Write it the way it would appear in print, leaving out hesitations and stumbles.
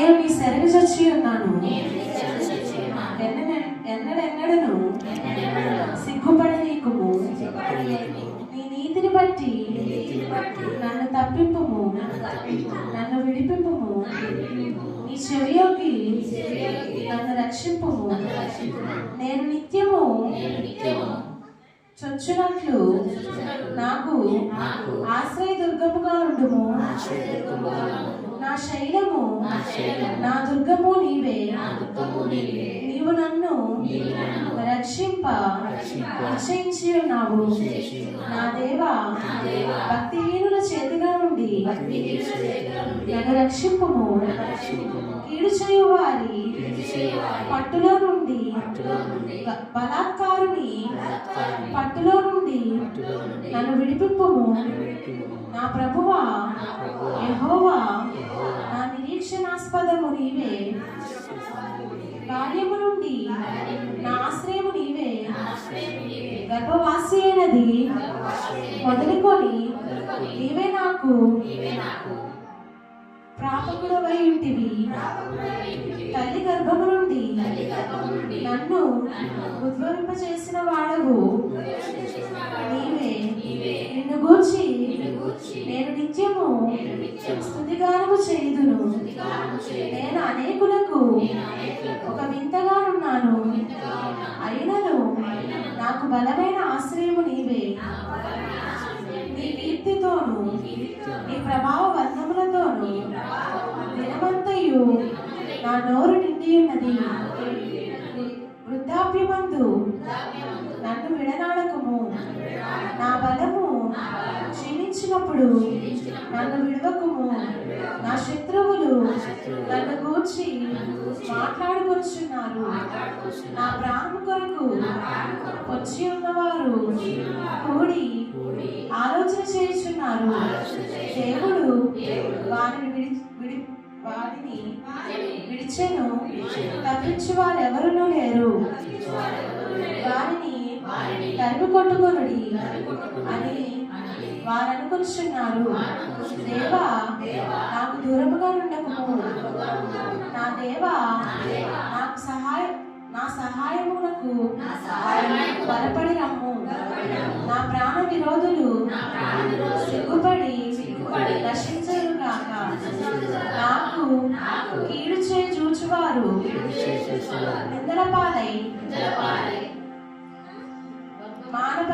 నేను నీ సెరగు చచ్చి ఉన్నాను, ఎన్నడెన్నడను సిగ్గుపడనీకుము. నీ నీతిని బట్టి నన్ను తప్పింపుము, నన్ను విడిపింపుము. నీ చెవియోకి నన్ను రక్షింపుము. నేను నిత్యము చొచ్చునట్లు నాకు ఆశ్రయ దుర్గముగా ఉండుము. నా శైలము నా దుర్గము నీవే. నీవు నన్ను రక్షింప నిశ్చయించి ఉన్నావు. నా దేవా, భక్తిహీనుల చేతిలో నుండి నన్ను రక్షింపుము. కీడు చేయు వారి పట్టులో నుండి, బలాత్కారుని పట్టులో నుండి నన్ను విడిపింపుము. నా ప్రభువా యెహోవా, నా నిరీక్షణాస్పదము నీవే. కార్యము నుండి నా ఆశ్రయము నీవే. గర్భవాసి అయినది మొదలుకొని నీవే నాకు ప్రాపకుడవై ఉంటివి. తల్లి గర్భము నుండి నన్ను ఉద్భవింపచేసిన వాడవు నీవే. నిన్ను గూర్చి నేను నిత్యము స్తుతిగానము చేయుదును. నేను అనేకులకు ఒక వింతగానున్నాను. అయినను నాకు బలమైన ఆశ్రయము నీవే. నీ కీర్తితోను నీ ప్రభావ వర్ణములతోను దినమంతయు నా నోరు నిండి ఉన్నది. వృద్ధాప్యమందు నన్ను విడనాడకము. నా బలము క్షీణించినప్పుడు నన్ను విడవకుము. నా శత్రువులు నన్ను గూర్చి మాట్లాడుకొచ్చున్నారు. నా ప్రాణము కొరకు వచ్చి ఉన్నవారు కూడి ఆలోచన చేయుచున్నారు. దేవుడు వారిని విడిచెను, తప్పించు వారెవరునూ లేరు. వారిని తరిమి కొట్టుకొనుడి అని వారు అనుకుంటున్నారు. దేవా, నాకు దూరముగా ఉండకము. నా దేవా, నా సహాయమునకు బలపడి రమ్ము. నా ప్రాణ విరోధులు సిగ్గుపడి నశించరు కాక. నాకు కీడు చేయి చూచువారు నిందల పాలై మానవ